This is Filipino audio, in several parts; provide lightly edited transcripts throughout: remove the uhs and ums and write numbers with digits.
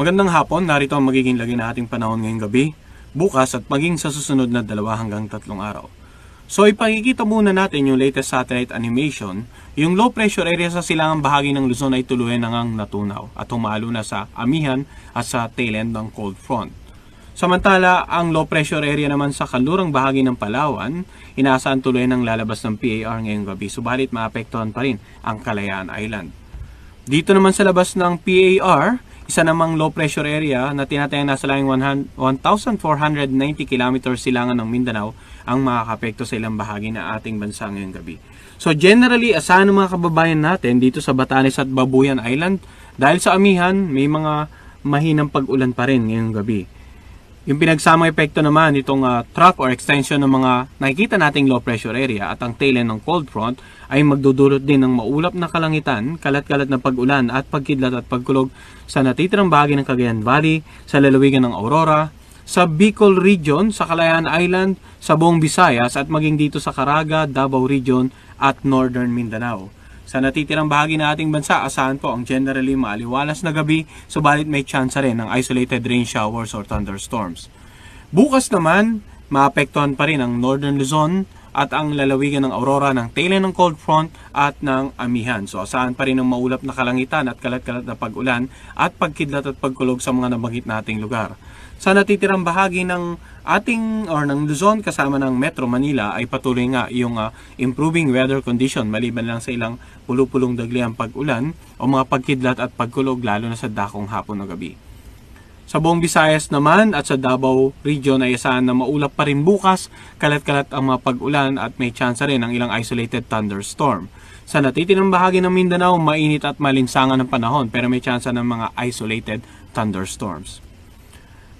Magandang hapon, narito ang magiging lagi na ating panahon ngayong gabi, bukas at maging sa susunod na 2 hanggang 3 araw. So ipakikita muna natin yung latest satellite animation. Yung low pressure area sa silangang bahagi ng Luzon ay tuluyan na ngang natunaw at humalo na sa amihan at sa tail end ng cold front. Samantala, ang low pressure area naman sa kanlurang bahagi ng Palawan, inaasahan tuloy ng lalabas ng PAR ngayong gabi, subalit maapektuhan pa rin ang Kalayaan Island. Dito naman sa labas ng PAR, isa namang low pressure area na tinatayang nasa laing 1,490 km silangan ng Mindanao ang makakapekto sa ilang bahagi ng ating bansa ngayong gabi. So generally, asahan ng mga kababayan natin dito sa Batanes at Babuyan Island, dahil sa amihan, may mga mahinang pag-ulan pa rin ngayong gabi. Yung pinagsamang epekto naman itong track or extension ng mga nakikita nating low pressure area at ang tail end ng cold front ay magdudulot din ng maulap na kalangitan, kalat-kalat na pag-ulan at pagkidlat at pagkulog sa natitirang bahagi ng Cagayan Valley, sa lalawigan ng Aurora, sa Bicol Region, sa Kalayaan Island, sa buong Visayas at maging dito sa Caraga, Davao Region at Northern Mindanao. Sa natitirang bahagi ng ating bansa, asahan po ang generally maaliwalas na gabi, subalit may chance rin ng isolated rain showers or thunderstorms. Bukas naman, maapektuhan pa rin ang Northern Luzon at ang lalawigan ng Aurora ng tail end ng cold front at ng amihan. So asahan pa rin ang maulap na kalangitan at kalat-kalat na pag-ulan at pagkidlat at pagkulog sa mga nabanggit nating lugar. Sa natitirang bahagi ng ating or ng Luzon kasama ng Metro Manila ay patuloy nga yung improving weather condition maliban lang sa ilang pulupulong dagliang pag-ulan o mga pagkidlat at pagkulog lalo na sa dakong hapon o gabi. Sa buong Visayas naman at sa Davao Region ay asahan na maulap pa rin bukas, kalat-kalat ang mga pag-ulan at may chance rin ng ilang isolated thunderstorm. Sa natitirang bahagi ng Mindanao, mainit at malinsangan ng panahon pero may chance ng mga isolated thunderstorms.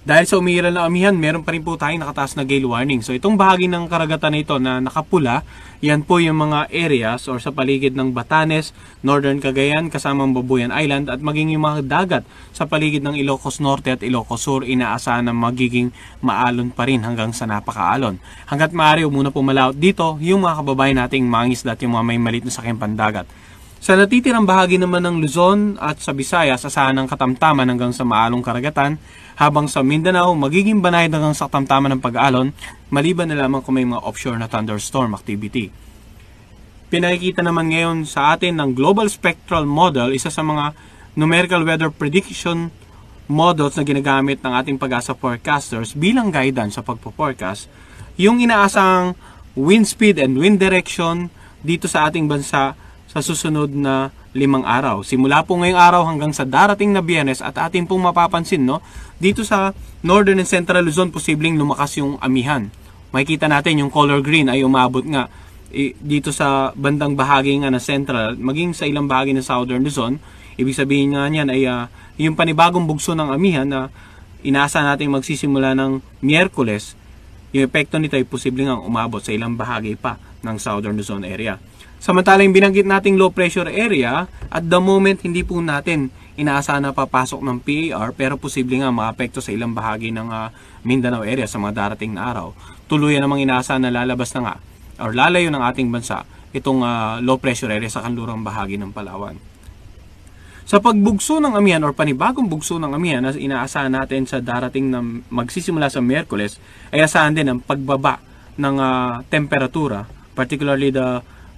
Dahil sa umiiral na amihan, meron pa rin po tayong nakataas na gale warning. So itong bahagi ng karagatan na ito na nakapula, yan po yung mga areas or sa paligid ng Batanes, Northern Cagayan, kasamang Babuyan Island at maging yung mga dagat sa paligid ng Ilocos Norte at Ilocos Sur, inaasahan na magiging maalon pa rin hanggang sa napakaalon. Hanggat maaari, muna po malaot dito yung mga kababayan nating mangisda at yung mga may malit na sakyang pandagat. Sa natitirang bahagi naman ng Luzon at sa Visayas, asahan ng katamtaman hanggang sa maalong karagatan, habang sa Mindanao, magiging banayad hanggang sa katamtaman ng pag-aalon, maliban na lamang kung may mga offshore na thunderstorm activity. Pinakikita naman ngayon sa atin ng Global Spectral Model, isa sa mga numerical weather prediction models na ginagamit ng ating Pag-asa forecasters bilang guidance sa pagpo-forecast, yung inaasang wind speed and wind direction dito sa ating bansa sa susunod na 5 araw. Simula po ngayong araw hanggang sa darating na Biyernes at atin pong mapapansin, no, dito sa Northern and Central Luzon, posibleng lumakas yung amihan. Makikita natin yung color green ay umabot nga dito sa bandang bahagi nga na Central, maging sa ilang bahagi ng Southern Luzon. Ibig sabihin nga niyan ay yung panibagong bugso ng amihan na inaasa natin magsisimula ng Miyerkules, yung epekto nito ay posibleng ang umabot sa ilang bahagi pa ng Southern Luzon area. Samantala yung binanggit nating low pressure area, at the moment hindi po natin inaasahan na papasok ng PAR pero posible nga maapekto sa ilang bahagi ng Mindanao area sa mga darating na araw. Tuluyan namang inaasahan na lalabas na nga or lalayo ng ating bansa itong low pressure area sa kanlurang bahagi ng Palawan. Sa pagbugso ng amihan or panibagong bugso ng amihan na inaasahan natin sa darating na magsisimula sa Miyerkules, ay asahan din ang pagbaba ng temperatura, particularly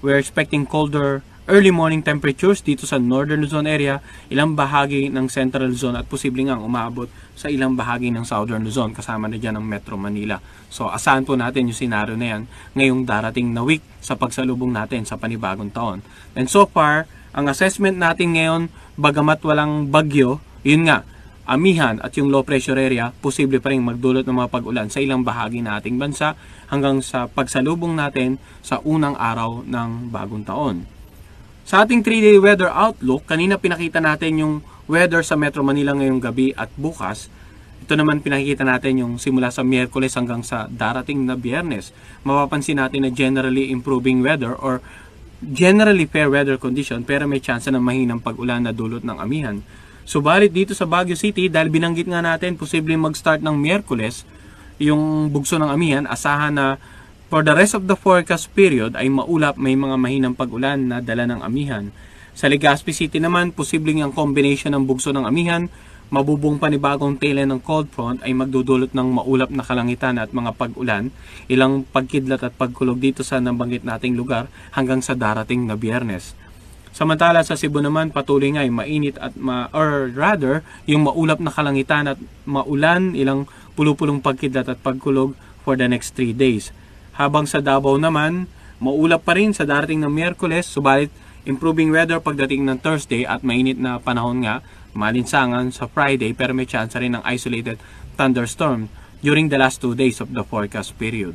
we're expecting colder early morning temperatures dito sa Northern Luzon area, ilang bahagi ng Central Luzon at posibleng ang umabot sa ilang bahagi ng Southern Luzon, kasama na dyan ang Metro Manila. So asahan po natin yung senaryo na yan ngayong darating na week sa pagsalubong natin sa panibagong taon. And so far, ang assessment natin ngayon, bagamat walang bagyo, yun nga, amihan at yung low pressure area, posible pa rin magdulot ng mga pag-ulan sa ilang bahagi ng ating bansa hanggang sa pagsalubong natin sa unang araw ng bagong taon. Sa ating 3-day weather outlook, kanina pinakita natin yung weather sa Metro Manila ngayong gabi at bukas. Ito naman pinakita natin yung simula sa Miyerkules hanggang sa darating na Biyernes. Mapapansin natin na generally improving weather or generally fair weather condition pero may chance na mahinang pag-ulan na dulot ng amihan. Subalit dito sa Baguio City, dahil binanggit nga natin posibleng mag-start ng Miyerkules yung bugso ng amihan, asahan na for the rest of the forecast period ay maulap, may mga mahinang pag-ulan na dala ng amihan. Sa Legazpi City naman, posibleng ang combination ng bugso ng amihan, mabubong panibagong tailend ng cold front ay magdudulot ng maulap na kalangitan at mga pag-ulan, ilang pagkidlat at pagkulog dito sa nabanggit nating lugar hanggang sa darating na Biyernes. Samantala sa Cebu naman, patuloy nga ay mainit at yung maulap na kalangitan at maulan, ilang pulupulong pagkidlat at pagkulog for the next 3 days. Habang sa Davao naman, maulap pa rin sa darating ng Miyerkules, subalit improving weather pagdating ng Thursday at mainit na panahon nga, malinsangan sa Friday pero may chance rin ng isolated thunderstorm during the last 2 days of the forecast period.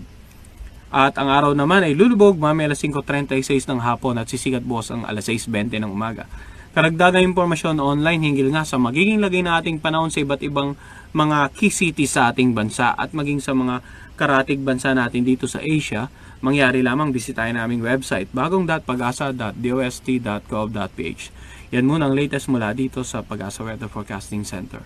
At ang araw naman ay lulubog mamaya alas 5:36 ng hapon at sisikat bukas ang alas 6:20 ng umaga. Karagdagang impormasyon online hinggil nga sa magiging lagay na ating panahon sa iba't ibang mga key cities sa ating bansa at maging sa mga karatig bansa natin dito sa Asia, mangyari lamang bisitahin naming website bagong.pagasa.dost.gov.ph. Yan muna ang latest mula dito sa Pag-asa Weather Forecasting Center.